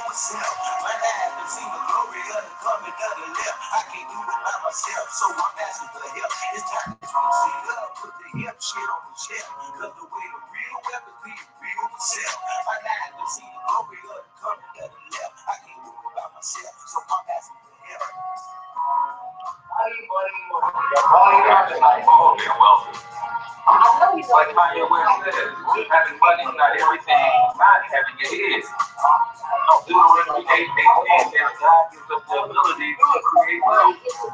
myself. My life has seen the glory of the coming of the left. I can't do it by myself, so I'm asking for help. It's time to see up, put the help shit on the shelf. Cause the way the real weapons be real myself. My life has seen the glory of the coming of the left. I can't do it by myself, so I'm asking for help. Like Kanye West says, having money is not everything, not having it is. Deuteronomy 8:10 says God gives us the ability to create wealth. It's the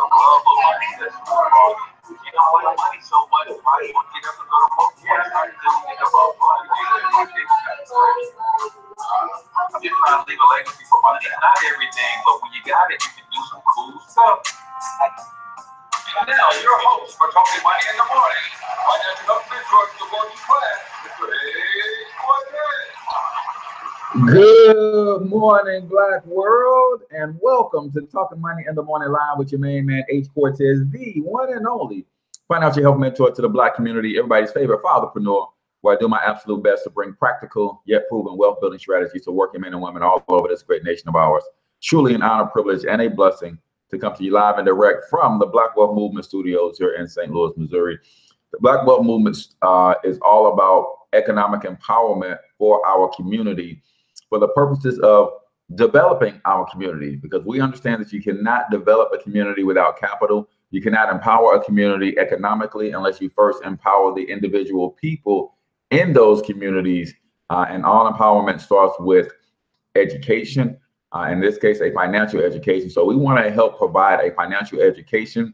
love of money that's wrong. When money so much, why you get up and go to work? Yeah, I just think about money. I'm just trying to leave a legacy for money. It's not everything, but when you got it, you can do some cool stuff. And now, your host for Talking Money in the Morning, financial health mentor to the working class, Mr. Good morning, Black World, and welcome to Talking Money in the Morning Live with your main man, H. Cortez, the one and only financial health mentor to the Black community, everybody's favorite fatherpreneur, where I do my absolute best to bring practical yet proven wealth building strategies to working men and women all over this great nation of ours. Truly an honor, privilege, and a blessing to come to you live and direct from the Black Wealth Movement Studios here in St. Louis, Missouri. The Black Wealth Movement is all about economic empowerment for our community for the purposes of developing our community, because we understand that you cannot develop a community without capital. You cannot empower a community economically unless you first empower the individual people in those communities. And all empowerment starts with education. In this case, a financial education. So we want to help provide a financial education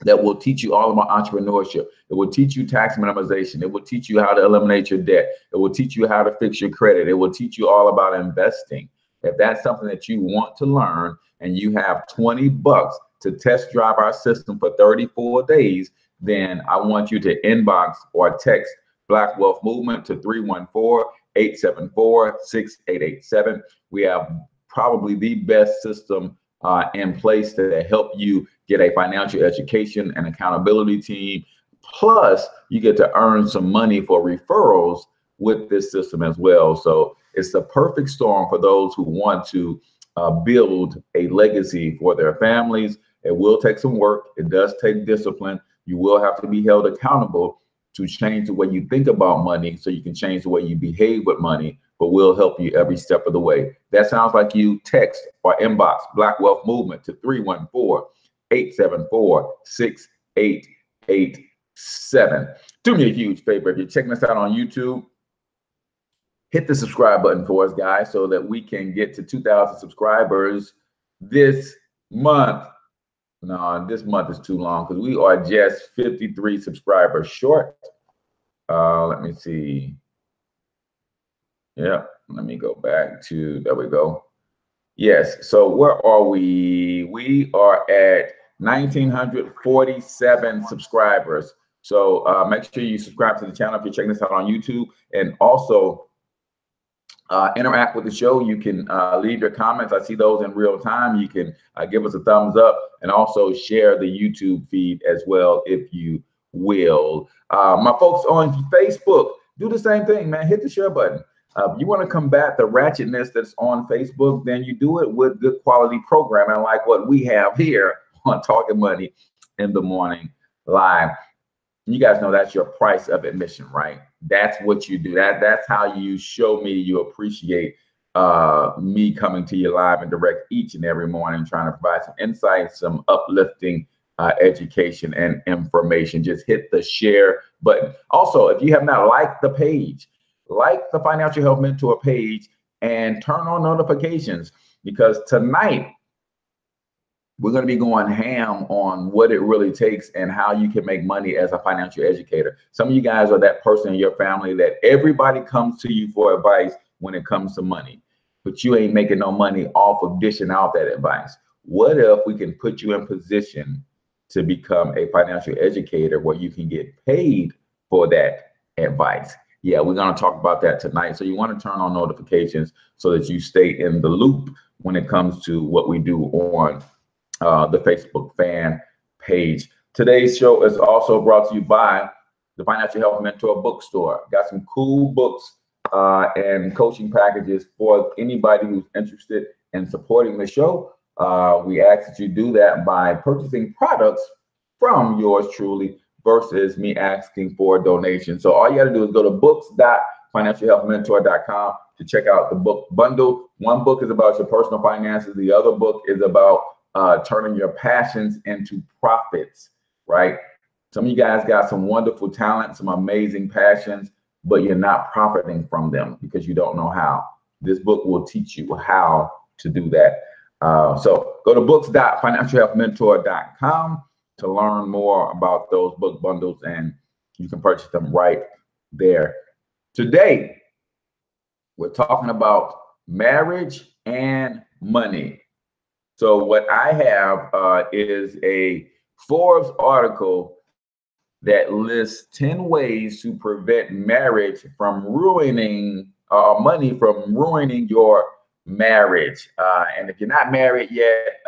that will teach you all about entrepreneurship. It will teach you tax minimization. It will teach you how to eliminate your debt. It will teach you how to fix your credit. It will teach you all about investing. If that's something that you want to learn and you have $20 to test drive our system for 34 days, then I want you to inbox or text Black Wealth Movement to 314-874-6887. We have probably the best system in place to help you get a financial education and accountability team. Plus, you get to earn some money for referrals with this system as well. So it's the perfect storm for those who want to build a legacy for their families. It will take some work. It does take discipline. You will have to be held accountable to change the way you think about money so you can change the way you behave with money, but we'll help you every step of the way. That sounds like you text or inbox Black Wealth Movement to 314-874-6887. Do me a huge favor. If you're checking us out on YouTube, hit the subscribe button for us, guys, so that we can get to 2,000 subscribers this month. No, this month is too long because we are just 53 subscribers short. Let me see. Yeah, let me go back to, there we go. Yes, so where are we? We are at 1,947 subscribers. So make sure you subscribe to the channel if you're checking this out on YouTube, and also interact with the show. You can leave your comments. I see those in real time. You can give us a thumbs up and also share the YouTube feed as well, if you will. My folks on Facebook, do the same thing, man. Hit the share button. If you want to combat the ratchetness that's on Facebook, then you do it with good quality programming like what we have here on Talking Money in the Morning Live. You guys know that's your price of admission, right? That's what you do. That's how you show me you appreciate me coming to you live and direct each and every morning, trying to provide some insights, some uplifting education and information. Just hit the share button. Also, if you have not liked the page, like the Financial Health Mentor page and turn on notifications, because tonight we're going to be going ham on what it really takes and how you can make money as a financial educator. Some of you guys are that person in your family that everybody comes to you for advice when it comes to money, but you ain't making no money off of dishing out that advice. What if we can put you in position to become a financial educator where you can get paid for that advice? Yeah, we're going to talk about that tonight. So you want to turn on notifications so that you stay in the loop when it comes to what we do on the Facebook fan page. Today's show is also brought to you by the Financial Health Mentor Bookstore. Got some cool books and coaching packages for anybody who's interested in supporting the show. We ask that you do that by purchasing products from yours truly versus me asking for a donation. So all you got to do is go to books.financialhealthmentor.com to check out the book bundle. One book is about your personal finances. The other book is about turning your passions into profits, right? Some of you guys got some wonderful talent, some amazing passions, but you're not profiting from them because you don't know how. This book will teach you how to do that. So go to books.financialhealthmentor.com to learn more about those book bundles, and you can purchase them right there. Today, we're talking about marriage and money. So what I have is a Forbes article that lists 10 ways to prevent marriage from ruining money from ruining your marriage. And if you're not married yet,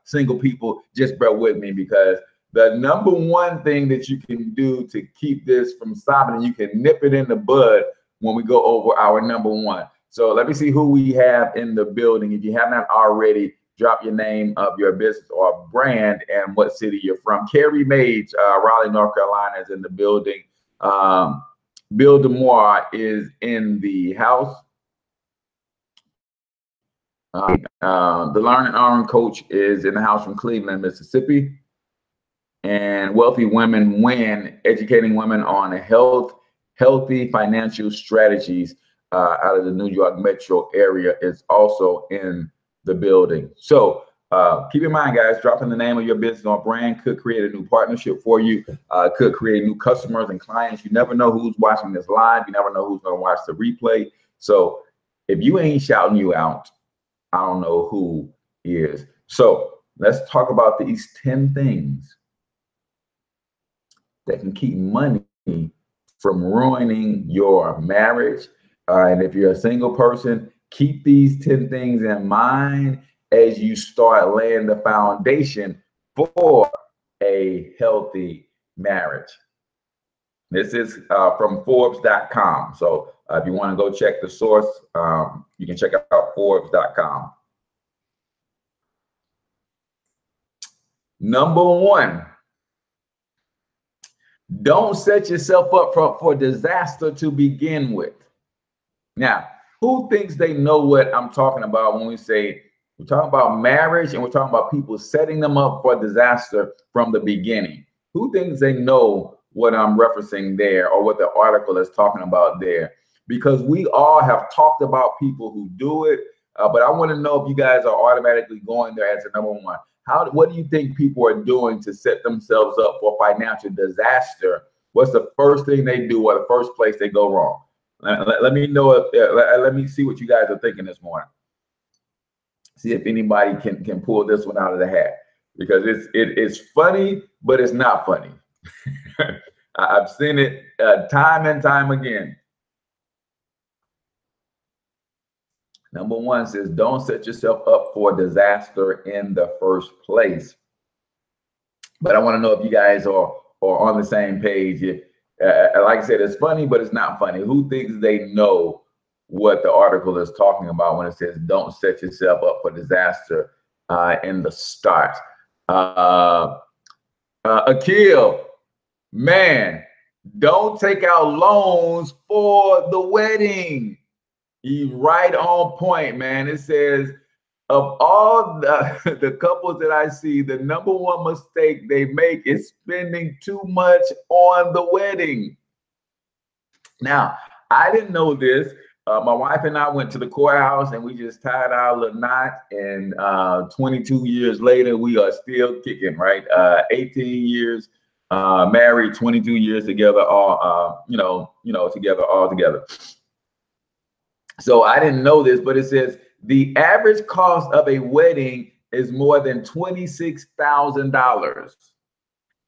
single people, just bear with me, because the number one thing that you can do to keep this from stopping, and you can nip it in the bud when we go over our number one. So let me see who we have in the building. If you have not already, drop your name of your business or brand and what city you're from. Carrie Mage, Raleigh, North Carolina is in the building. Bill DeMoore is in the house. The Learn and Earn Coach is in the house from Cleveland, Mississippi. And Wealthy Women Win, educating women on healthy financial strategies out of the New York metro area, is also in the building. So keep in mind, guys, dropping the name of your business or brand could create a new partnership for you, could create new customers and clients. You never know who's watching this live. You never know who's going to watch the replay. So if you ain't shouting you out, I don't know who is. So let's talk about these 10 things that can keep money from ruining your marriage. And if you're a single person, keep these 10 things in mind as you start laying the foundation for a healthy marriage. This is from Forbes.com. So if you want to go check the source, you can check out Forbes.com. Number one, don't set yourself up for disaster to begin with. Now, who thinks they know what I'm talking about when we say we're talking about marriage and we're talking about people setting them up for disaster from the beginning? Who thinks they know what I'm referencing there, or what the article is talking about there? Because we all have talked about people who do it, but I want to know if you guys are automatically going there as a number one. What do you think people are doing to set themselves up for financial disaster? What's the first thing they do, or the first place they go wrong? Let me know if let me see what you guys are thinking this morning. See if anybody can pull this one out of the hat, because it's funny, but it's not funny. I've seen it time and time again. Number one says, don't set yourself up for disaster in the first place. But I want to know if you guys are on the same page. If, like I said, it's funny, but it's not funny. Who thinks they know what the article is talking about when it says don't set yourself up for disaster in the start? Akil, man, don't take out loans for the wedding. He's right on point, man. It says, of all the couples that I see, the number one mistake they make is spending too much on the wedding. Now, I didn't know this. My wife and I went to the courthouse and we just tied our little knot. And 22 years later, we are still kicking, right? 18 years married, 22 years together, all together, all together. So I didn't know this, but it says the average cost of a wedding is more than $26,000.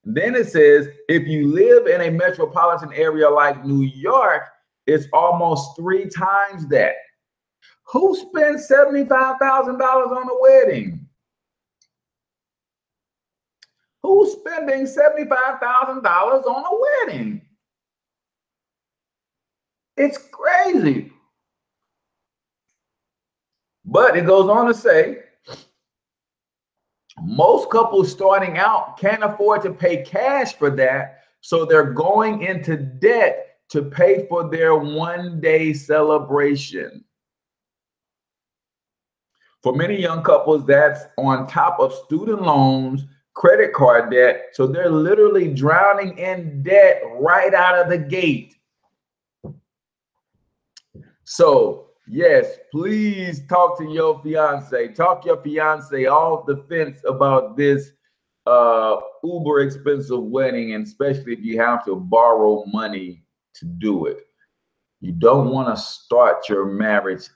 Then it says if you live in a metropolitan area like New York, it's almost 3 times that. Who spends $75,000 on a wedding? Who's spending $75,000 on a wedding? It's crazy. But it goes on to say, most couples starting out can't afford to pay cash for that, so they're going into debt to pay for their one-day celebration. For many young couples, that's on top of student loans, credit card debt, so they're literally drowning in debt right out of the gate. So, yes, please talk to your fiance. Talk your fiance off the fence about this uber expensive wedding, and especially if you have to borrow money to do it. You don't want to start your marriage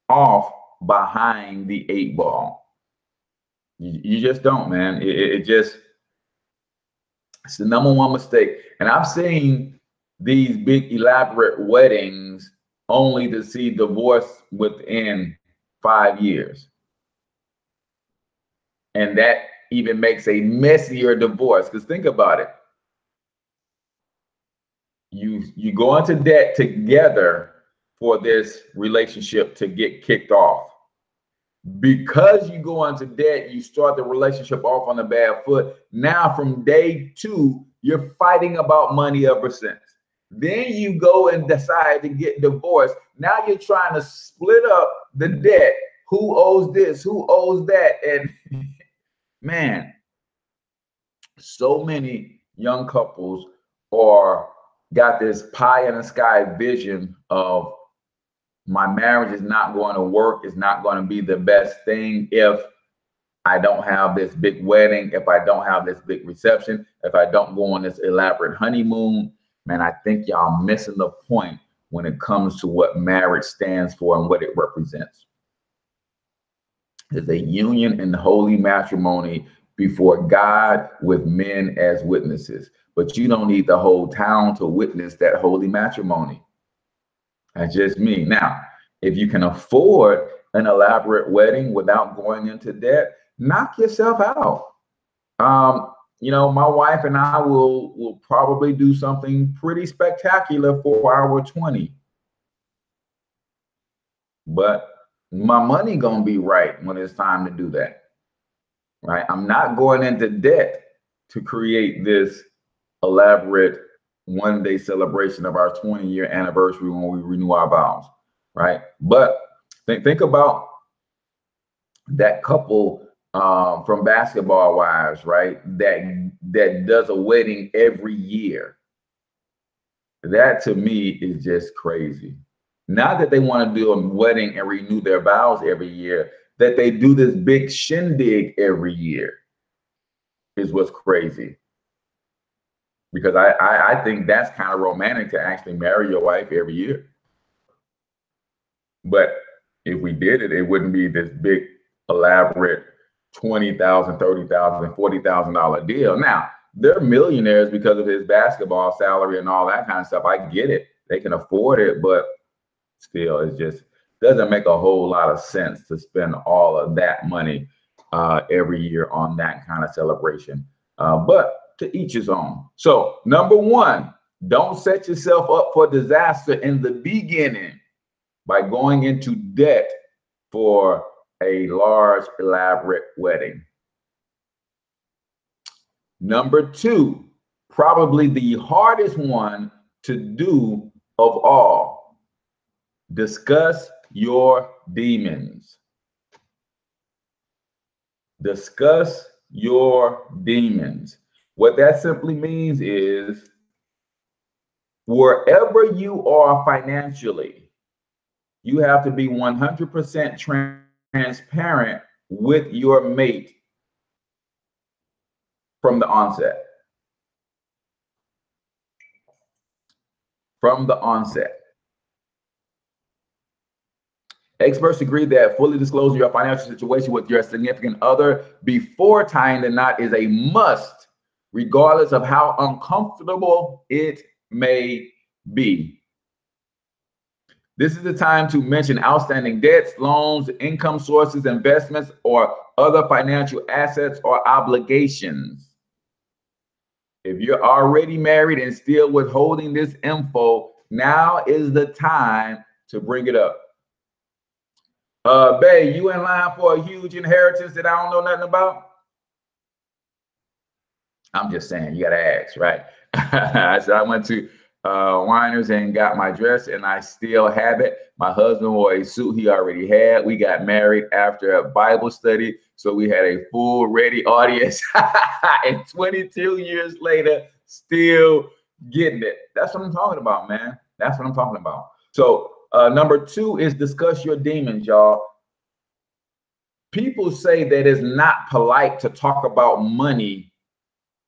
off behind the 8 ball. You just don't, man. It's the #1 mistake. And I've seen these big elaborate weddings only to see divorce within 5 years. And that even makes a messier divorce. Because think about it. You go into debt together for this relationship to get kicked off. Because you go into debt, you start the relationship off on a bad foot. Now, from day 2, you're fighting about money ever since. Then you go and decide to get divorced. Now you're trying to split up the debt. Who owes this? Who owes that? And man, so many young couples got this pie in the sky vision of, my marriage is not going to work. It's not going to be the best thing if I don't have this big wedding, if I don't have this big reception, if I don't go on this elaborate honeymoon. Man, I think y'all missing the point when it comes to what marriage stands for and what it represents. It's a union in holy matrimony before God with men as witnesses. But you don't need the whole town to witness that holy matrimony. That's just me. Now, if you can afford an elaborate wedding without going into debt, knock yourself out. My wife and I will probably do something pretty spectacular for our 20. But my money gonna be right when it's time to do that. Right? I'm not going into debt to create this elaborate one-day celebration of our 20-year anniversary when we renew our vows, right? But think about that couple from Basketball Wives, right? That does a wedding every year. That to me is just crazy. Not that they want to do a wedding and renew their vows every year, that they do this big shindig every year is what's crazy. Because I think that's kind of romantic to actually marry your wife every year. But if we did it, it wouldn't be this big, elaborate $20,000, $30,000, $40,000 deal. Now, they're millionaires because of his basketball salary and all that kind of stuff. I get it. They can afford it, but still, it just doesn't make a whole lot of sense to spend all of that money every year on that kind of celebration. But to each his own. So #1, don't set yourself up for disaster in the beginning by going into debt for a large, elaborate wedding. #2, probably the hardest one to do of all, discuss your demons. Discuss your demons. What that simply means is, wherever you are financially, you have to be 100% transparent with your mate from the onset. From the onset. Experts agree that fully disclosing your financial situation with your significant other before tying the knot is a must, regardless of how uncomfortable it may be. This is the time to mention outstanding debts, loans, income sources, investments, or other financial assets or obligations. If you're already married and still withholding this info, Now is the time to bring it up. Bae, you in line for a huge inheritance that I don't know nothing about? I'm just saying, you got to ask, right? So I went to Winers and got my dress, and I still have it. My husband wore a suit he already had. We got married after a Bible study, so we had a full ready audience. And 22 years later, still getting it. That's what I'm talking about, man. That's what I'm talking about. So number 2 is discuss your demons, y'all. People say that it's not polite to talk about money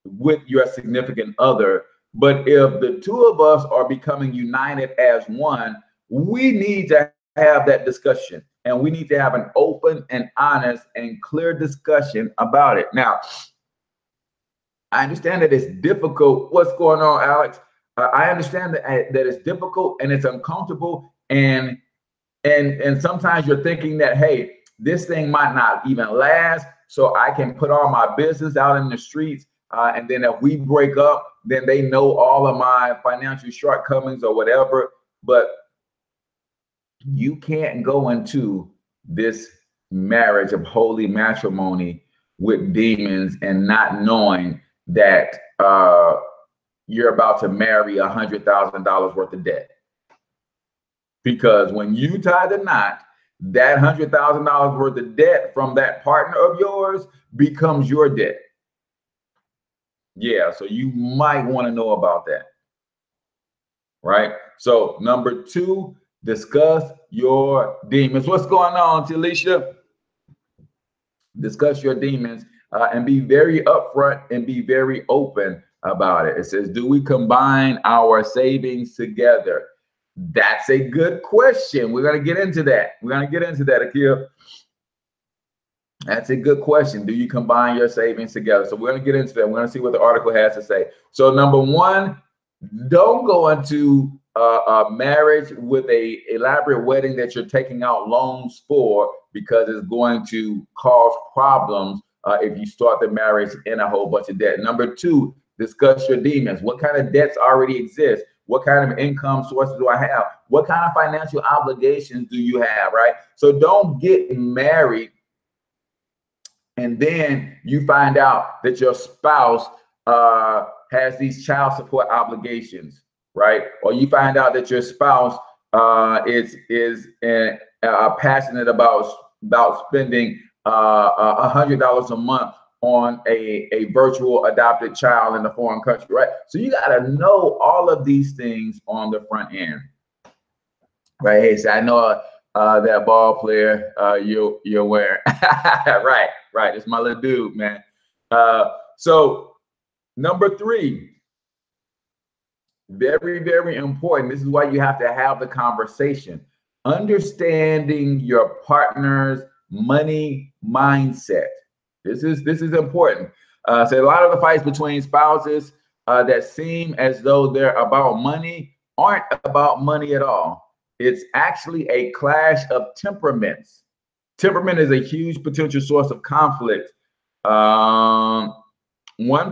with your significant other, but if the two of us are becoming united as one, we need to have that discussion, and we need to have an open and honest and clear discussion about it. Now, I understand that it's difficult. What's going on, Alex? I understand that it's difficult and it's uncomfortable, and sometimes you're thinking that, hey, this thing might not even last, so I can put all my business out in the streets. And then if we break up, then they know all of my financial shortcomings or whatever. But you can't go into this marriage of holy matrimony with demons and not knowing that you're about to marry $100,000 worth of debt. Because when you tie the knot, that $100,000 worth of debt from that partner of yours becomes your debt. Yeah, so you might want to know about that, right? So number 2, discuss your demons. What's going on, Talisha? Discuss your demons and be very upfront and be very open about it. It says, do we combine our savings together? That's a good question. We're going to get into that. We're going to get into that, Akil. That's a good question. Do you combine your savings together? So we're going to get into that. We're going to see what the article has to say. So number 1, don't go into a marriage with a elaborate wedding that you're taking out loans for, because it's going to cause problems if you start the marriage in a whole bunch of debt. Number 2, discuss your demons. What kind of debts already exist? What kind of income sources do I have? What kind of financial obligations do you have, right? So don't get married and then you find out that your spouse has these child support obligations, right? Or you find out that your spouse is passionate about spending $100 a month on a virtual adopted child in a foreign country, right? So you got to know all of these things on the front end, right? Hey, so I know that ball player you're wearing. Right. It's my little dude, man. So number 3, very, very important. This is why you have to have the conversation. Understanding your partner's money mindset. This is important. So a lot of the fights between spouses that seem as though they're about money aren't about money at all. It's actually a clash of temperaments. Temperament is a huge potential source of conflict. One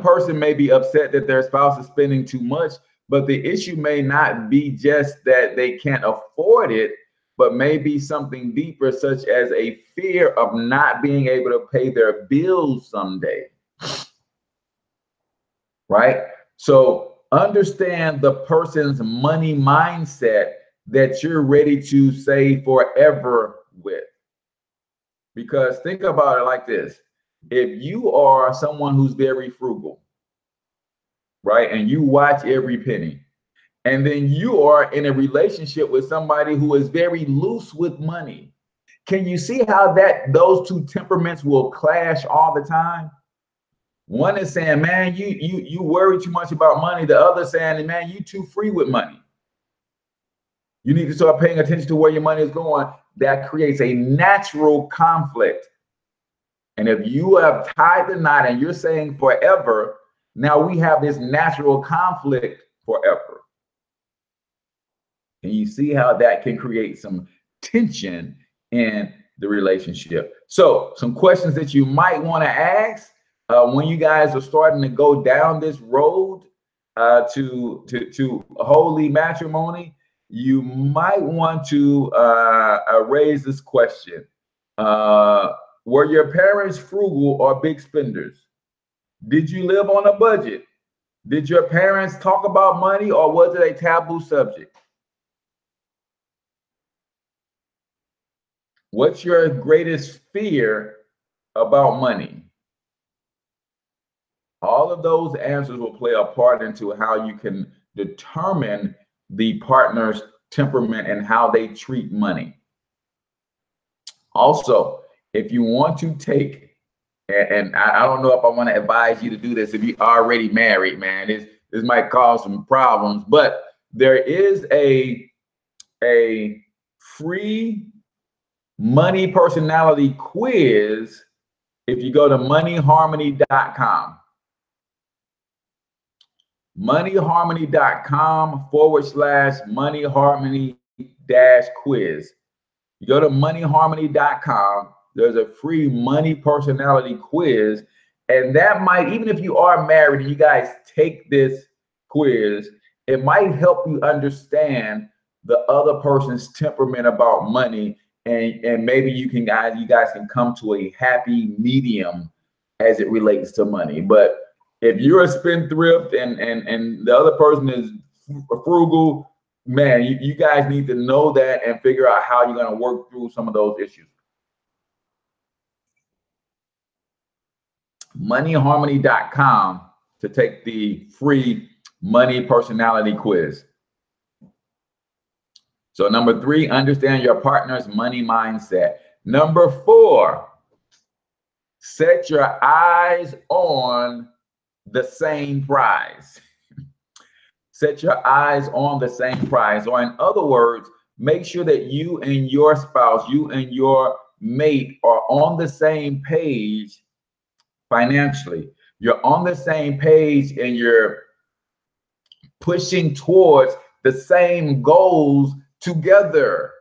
person may be upset that their spouse is spending too much, but the issue may not be just that they can't afford it, but maybe something deeper, such as a fear of not being able to pay their bills someday. Right? So understand the person's money mindset that you're ready to say forever with. Because think about it like this. If you are someone who's very frugal, right, and you watch every penny, and then you are in a relationship with somebody who is very loose with money, can you see how those two temperaments will clash all the time? One is saying, man, you worry too much about money. The other saying, man, you too free with money. You need to start paying attention to where your money is going. That creates a natural conflict. And if you have tied the knot and you're saying forever, now we have this natural conflict forever. And you see how that can create some tension in the relationship. So some questions that you might want to ask when you guys are starting to go down this road to holy matrimony you might want to raise this question. Were your parents frugal or big spenders? Did you live on a budget? Did your parents talk about money, or was it a taboo subject? What's your greatest fear about money? All of those answers will play a part into how you can determine the partner's temperament and how they treat money. Also, if you want to take, and I don't know if I want to advise you to do this if you're already married, man, this might cause some problems, but there is a free money personality quiz if you go to moneyharmony.com. moneyharmony.com/moneyharmony-quiz. You go to moneyharmony.com, there's a free money personality quiz. And that might, even if you are married and you guys take this quiz, it might help you understand the other person's temperament about money. And maybe you guys can come to a happy medium as it relates to money. But if you're a spendthrift and the other person is frugal, man, you guys need to know that and figure out how you're going to work through some of those issues. Moneyharmony.com to take the free money personality quiz. So number 3, understand your partner's money mindset. Number 4, set your eyes on the same prize. Set your eyes on the same prize. Or in other words, make sure that you and your spouse, you and your mate are on the same page financially. You're on the same page and you're pushing towards the same goals together,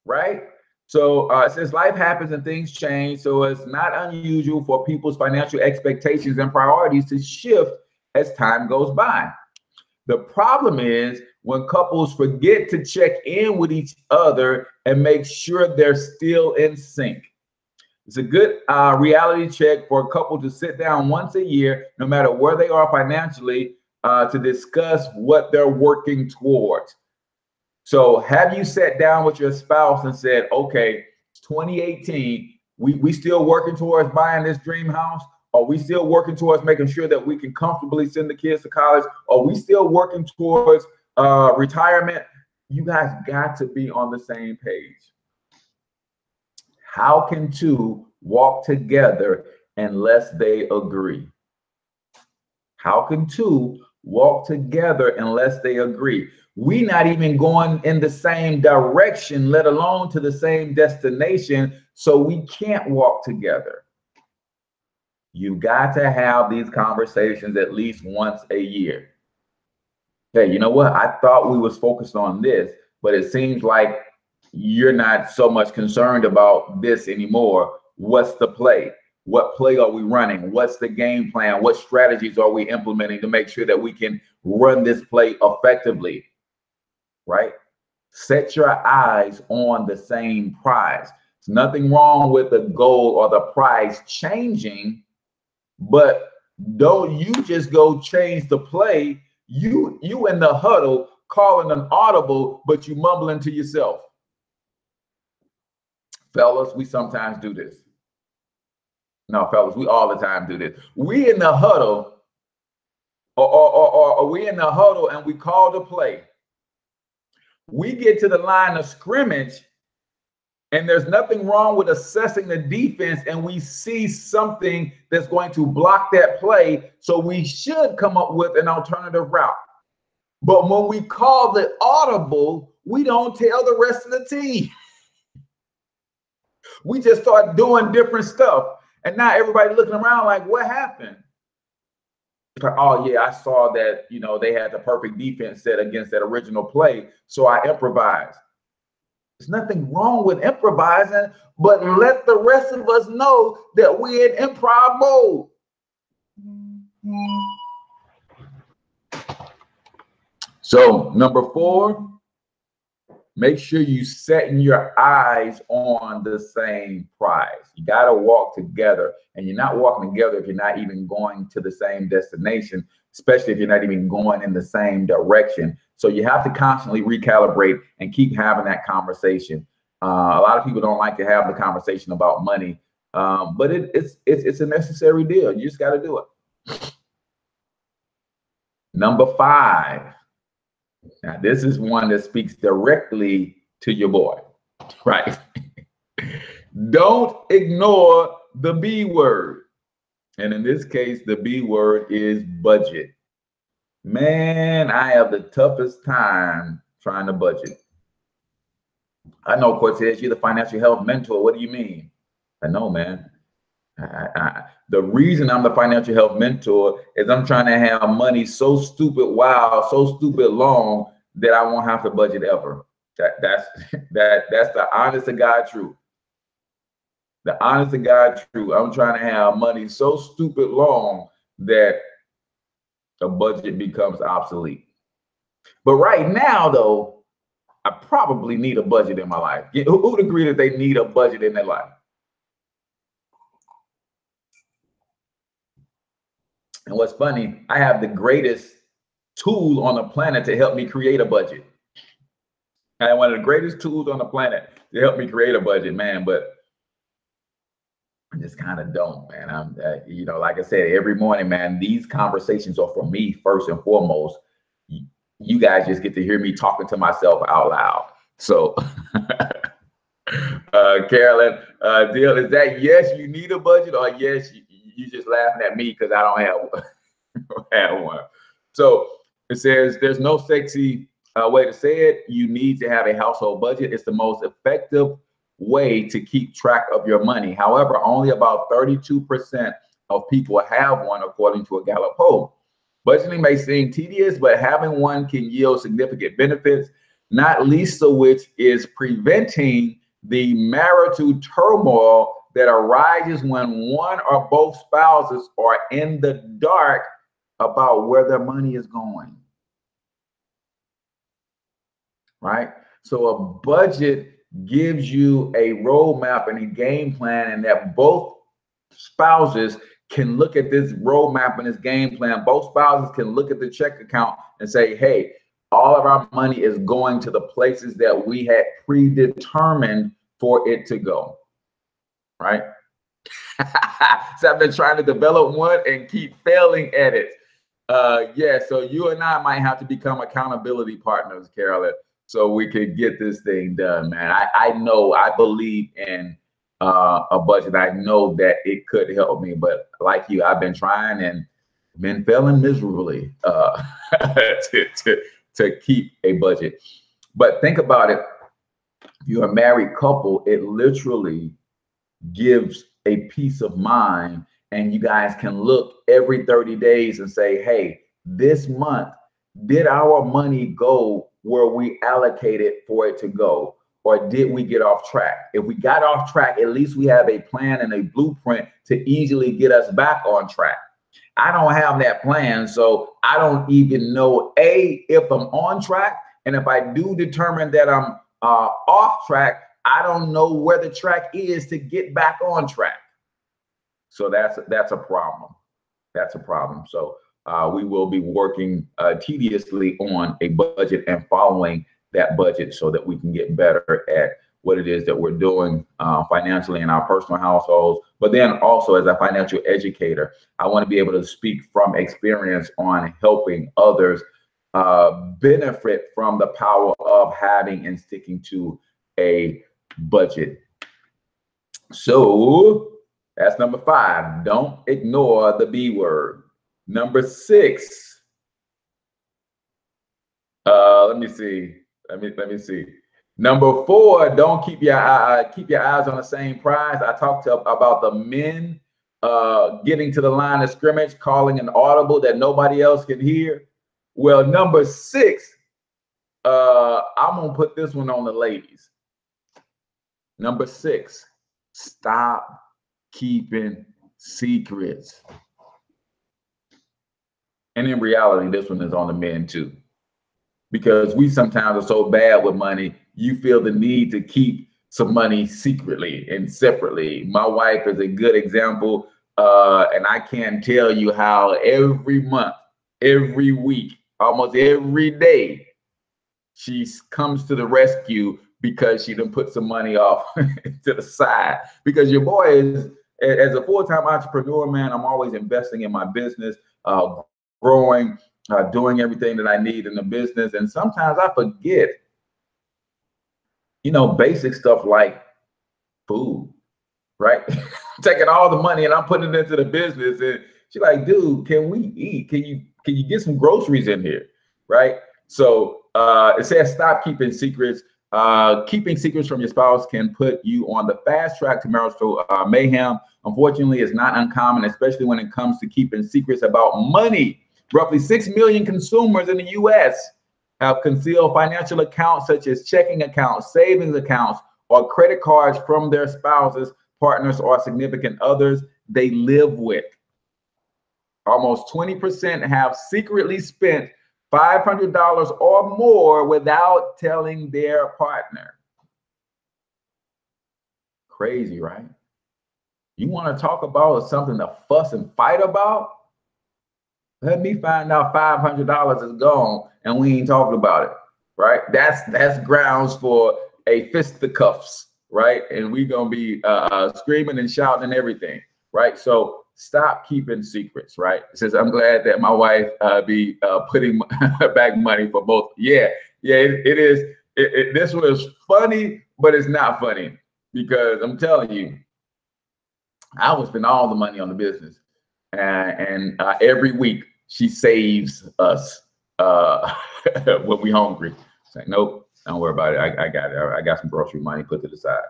right? So since life happens and things change, so it's not unusual for people's financial expectations and priorities to shift as time goes by. The problem is when couples forget to check in with each other and make sure they're still in sync. It's a good reality check for a couple to sit down once a year, no matter where they are financially, to discuss what they're working towards. So have you sat down with your spouse and said, okay, it's 2018, we still working towards buying this dream house? Are we still working towards making sure that we can comfortably send the kids to college? Are we still working towards retirement? You guys got to be on the same page. How can two walk together unless they agree? How can two walk together unless they agree? We not even going in the same direction, let alone to the same destination, so we can't walk together. You got to have these conversations at least once a year. Hey, you know what? I thought we was focused on this, but it seems like you're not so much concerned about this anymore. What's the play? What play are we running? What's the game plan? What strategies are we implementing to make sure that we can run this play effectively? Right? Set your eyes on the same prize. There's nothing wrong with the goal or the prize changing, but don't you just go change the play. You in the huddle calling an audible, but you mumbling to yourself. Fellas, we sometimes do this. No, fellas, we all the time do this. We in the huddle, or we in the huddle and we call the play. We get to the line of scrimmage and there's nothing wrong with assessing the defense, and we see something that's going to block that play. So we should come up with an alternative route. But when we call the audible, we don't tell the rest of the team. We just start doing different stuff. And now everybody looking around like, what happened? Oh, yeah, I saw that, they had the perfect defense set against that original play, so I improvised. There's nothing wrong with improvising, but let the rest of us know that we're in improv mode. So number 4, make sure you setting your eyes on the same prize. You got to walk together, and you're not walking together if you're not even going to the same destination, especially if you're not even going in the same direction. So you have to constantly recalibrate and keep having that conversation. A lot of people don't like to have the conversation about money, but it's a necessary deal. You just got to do it. Number 5. Now, this is one that speaks directly to your boy, right? Don't ignore the B word. And in this case, the B word is budget. Man, I have the toughest time trying to budget. I know, Cortez, you're the financial health mentor. What do you mean? I know, man. The reason I'm the financial health mentor is I'm trying to have money so stupid wild, so stupid long that I won't have to budget ever. That's the honest to God truth. The honest to God truth. I'm trying to have money so stupid long that a budget becomes obsolete. But right now, though, I probably need a budget in my life. Who would agree that they need a budget in their life? And what's funny, I have the greatest tool on the planet to help me create a budget. I have one of the greatest tools on the planet to help me create a budget, man. But I just kind of don't, man. I'm, like I said, every morning, man, these conversations are for me first and foremost. You guys just get to hear me talking to myself out loud. So, Carolyn, Deal, is that yes, you need a budget, or yes, you just laughing at me because I don't have one? So it says there's no sexy way to say it. You need to have a household budget. It's the most effective way to keep track of your money. However, only about 32% of people have one, according to a Gallup poll. Budgeting may seem tedious, but having one can yield significant benefits, not least of which is preventing the marital turmoil that arises when one or both spouses are in the dark about where their money is going. Right? So a budget gives you a roadmap and a game plan, and that both spouses can look at this roadmap and this game plan. Both spouses can look at the check account and say, hey, all of our money is going to the places that we had predetermined for it to go. Right? So I've been trying to develop one and keep failing at it. Yeah, so you and I might have to become accountability partners, Carolyn, so we could get this thing done, man. I know, I believe in a budget. I know that it could help me, but like you, I've been trying and been failing miserably to keep a budget. But think about it. If you're a married couple, it literally gives a peace of mind, and you guys can look every 30 days and say, hey, this month, did our money go where we allocated for it to go, or did we get off track? If we got off track, at least we have a plan and a blueprint to easily get us back on track. I don't have that plan, so I don't even know, A, if I'm on track, and if I do determine that I'm off track, I don't know where the track is to get back on track. So that's a problem. That's a problem. So we will be working tediously on a budget and following that budget so that we can get better at what it is that we're doing financially in our personal households. But then also as a financial educator, I want to be able to speak from experience on helping others benefit from the power of having and sticking to a budget. So that's number 5. Don't ignore the B word. Number 6. Let me see. Number 4. Don't keep your eyes on the same prize. I talked about the men getting to the line of scrimmage, calling an audible that nobody else can hear. Well, number 6. I'm gonna put this one on the ladies. Number 6. Stop keeping secrets. And in reality, this one is on the men too, because we sometimes are so bad with money you feel the need to keep some money secretly and separately. My wife is a good example, and I can't tell you how every month, every week, almost every day, she comes to the rescue because she done put some money off to the side. Because your boy is, as a full-time entrepreneur, man, I'm always investing in my business, growing, doing everything that I need in the business. And sometimes I forget, you know, basic stuff like food, right? Taking all the money and I'm putting it into the business. And she's like, dude, can we eat? Can you get some groceries in here, right? So it says stop keeping secrets. Keeping secrets from your spouse can put you on the fast track to marital mayhem. Unfortunately, it's not uncommon, especially when it comes to keeping secrets about money. Roughly 6 million consumers in the U.S. have concealed financial accounts such as checking accounts, savings accounts, or credit cards from their spouses, partners, or significant others they live with. Almost 20% have secretly spent $500 or more without telling their partner. Crazy, right? You want to talk about something to fuss and fight about? Let me find out $500 is gone and we ain't talking about it, right? That's grounds for a fisticuffs, right? And we gonna be screaming and shouting and everything, right? So stop keeping secrets, right? It says, I'm glad that my wife be putting back money for both. Yeah, it is. This was funny, but it's not funny because I'm telling you, I would spend all the money on the business. And every week she saves us when we hungry. It's like, nope, don't worry about it. I got it. I got some grocery money put to the side.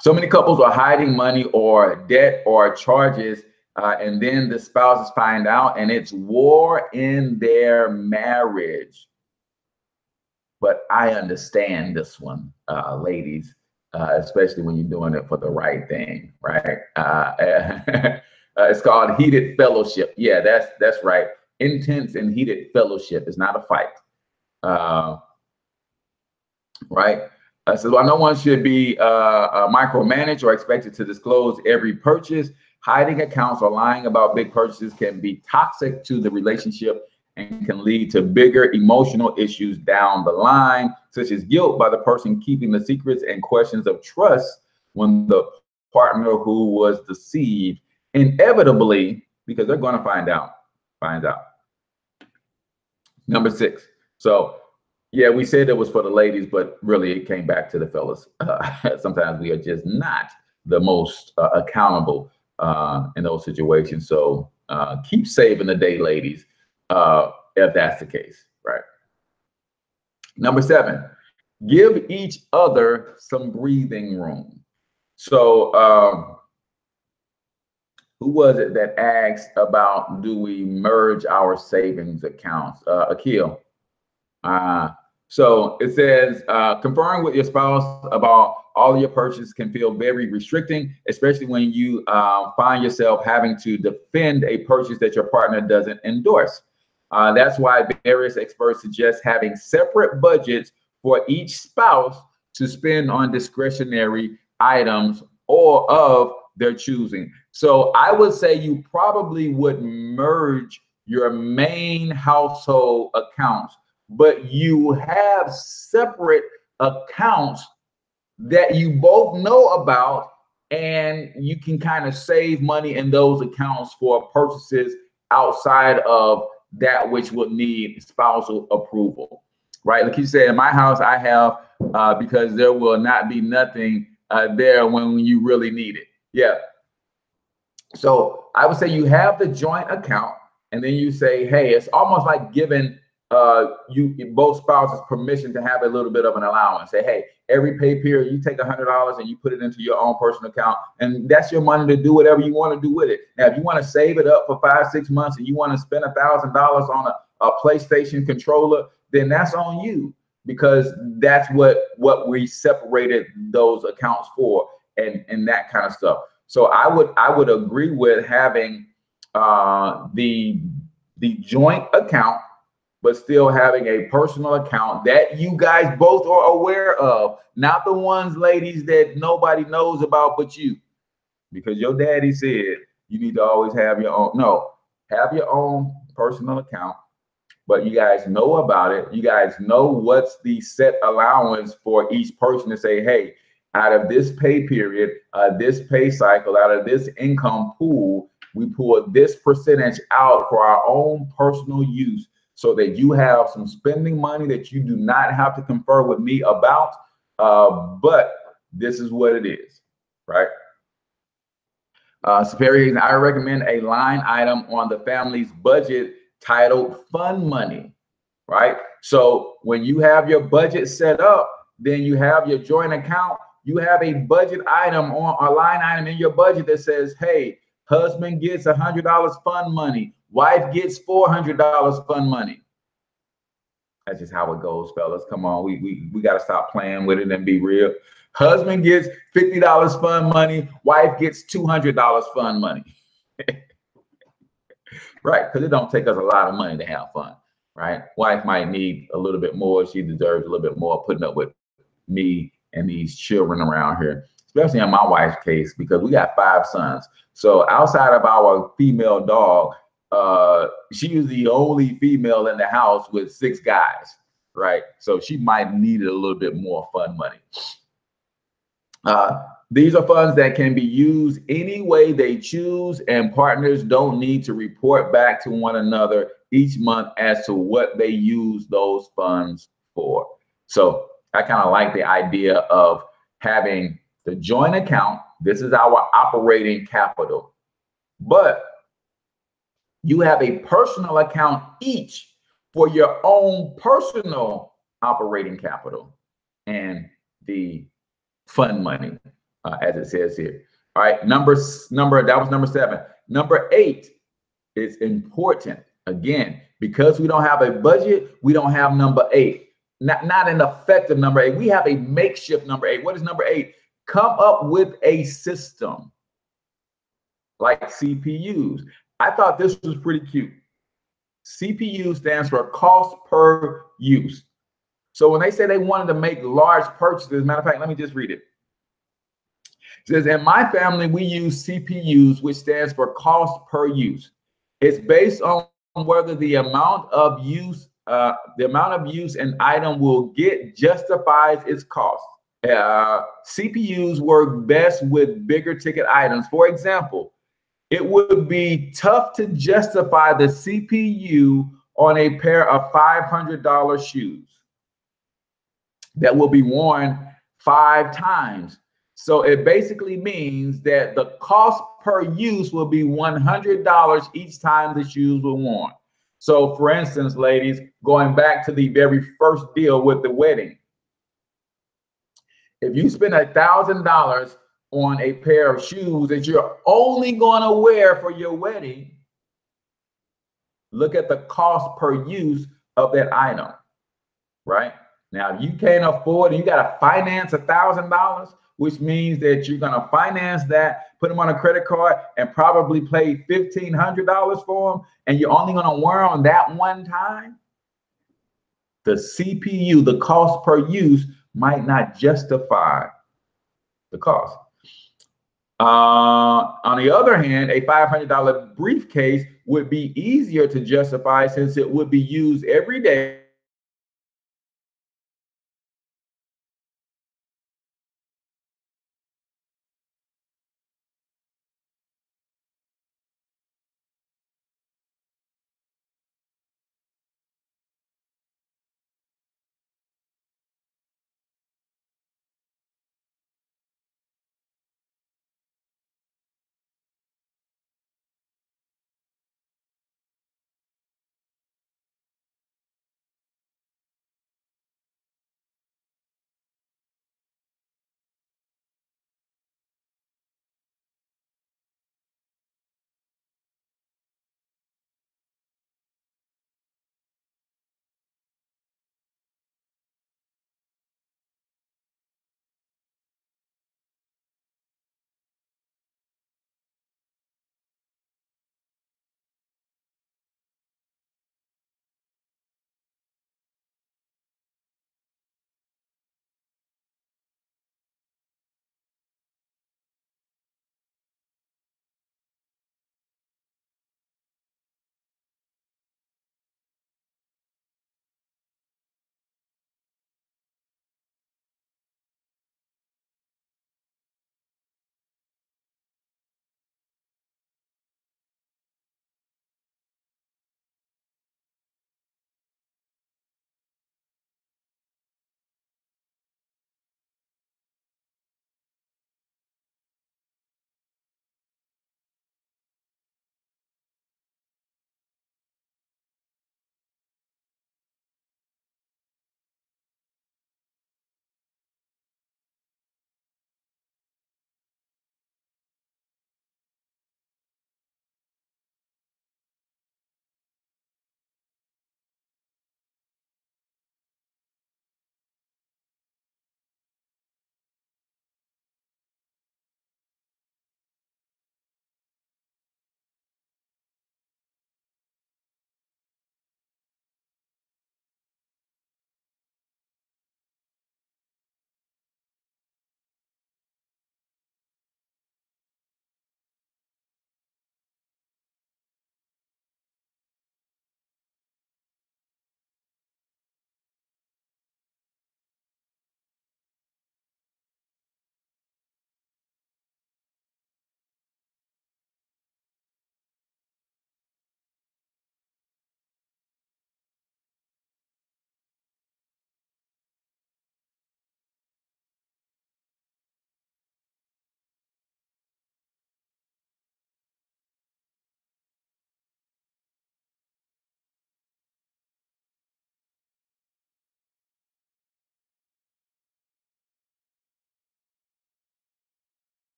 So many couples are hiding money or debt or charges, and then the spouses find out, and it's war in their marriage. But I understand this one, ladies, especially when you're doing it for the right thing, right? It's called heated fellowship. Yeah, that's right. Intense and heated fellowship is not a fight, right? So no one should be micromanaged or expected to disclose every purchase. Hiding accounts or lying about big purchases can be toxic to the relationship and can lead to bigger emotional issues down the line, such as guilt by the person keeping the secrets and questions of trust when the partner who was deceived inevitably, because they're going to find out, finds out. Number 6. So yeah, we said it was for the ladies, but really it came back to the fellas. Sometimes we are just not the most accountable in those situations. So keep saving the day, ladies, if that's the case, right? Number 7, give each other some breathing room. So who was it that asked about, do we merge our savings accounts? Akil. So it says, conferring with your spouse about all of your purchases can feel very restricting, especially when you find yourself having to defend a purchase that your partner doesn't endorse. That's why various experts suggest having separate budgets for each spouse to spend on discretionary items or of their choosing. So I would say you probably would merge your main household accounts, but you have separate accounts that you both know about, and you can kind of save money in those accounts for purchases outside of that which would need spousal approval, right? Like you said, in my house, I have, because there will not be nothing there when you really need it. Yeah. So I would say you have the joint account, and then you say, hey, it's almost like giving you both spouses permission to have a little bit of an allowance. Say, hey, every pay period you take $100 and you put it into your own personal account, and that's your money to do whatever you want to do with it. Now, if you want to save it up for 5-6 months and you want to spend $1,000 on a PlayStation controller, then that's on you, because that's what we separated those accounts for, and that kind of stuff. So I would agree with having the joint account, but still having a personal account that you guys both are aware of, not the ones, ladies, that nobody knows about but you, because your daddy said you need to always have your own. No, have your own personal account, but you guys know about it. You guys know what's the set allowance for each person to say, hey, out of this pay period, this pay cycle, out of this income pool, we pull this percentage out for our own personal use, so that you have some spending money that you do not have to confer with me about. But this is what it is, right? Superior, I recommend a line item on the family's budget titled fund money, right? So when you have your budget set up, then you have your joint account, you have a budget item on a line item in your budget that says, hey, husband gets $100 fund money, wife gets $400 fund money. That's just how it goes, fellas. Come on, we got to stop playing with it and be real. Husband gets $50 fund money, wife gets $200 fund money. Right, because it don't take us a lot of money to have fun, right? Wife might need a little bit more. She deserves a little bit more putting up with me and these children around here, especially in my wife's case, because we got 5 sons. So outside of our female dog, she is the only female in the house with 6 guys, right? So she might need a little bit more fun money. These are funds that can be used any way they choose, and partners don't need to report back to one another each month as to what they use those funds for. So I kind of like the idea of having the joint account. This is our operating capital, but you have a personal account each for your own personal operating capital and the fund money, as it says here. All right, that was number 7. Number 8 is important. Again, because we don't have a budget, we don't have number 8. Not an effective number 8. We have a makeshift number 8. What is number 8? Come up with a system like CPUs. I thought this was pretty cute. CPU stands for cost per use. So when they say they wanted to make large purchases, matter of fact, let me just read it. It says, in my family, we use CPUs, which stands for cost per use. It's based on whether the amount of use an item will get justifies its cost. CPUs work best with bigger ticket items. For example, it would be tough to justify the CPU on a pair of $500 shoes that will be worn 5 times. So it basically means that the cost per use will be $100 each time the shoes were worn. So for instance, ladies, going back to the very first deal with the wedding, if you spend $1,000 on a pair of shoes that you're only going to wear for your wedding, look at the cost per use of that item, right? Now, if you can't afford it, you got to finance $1,000, which means that you're going to finance that, put them on a credit card, and probably pay $1,500 for them, and you're only going to wear them that one time. The CPU, the cost per use, might not justify the cost. On the other hand, a $500 briefcase would be easier to justify since it would be used every day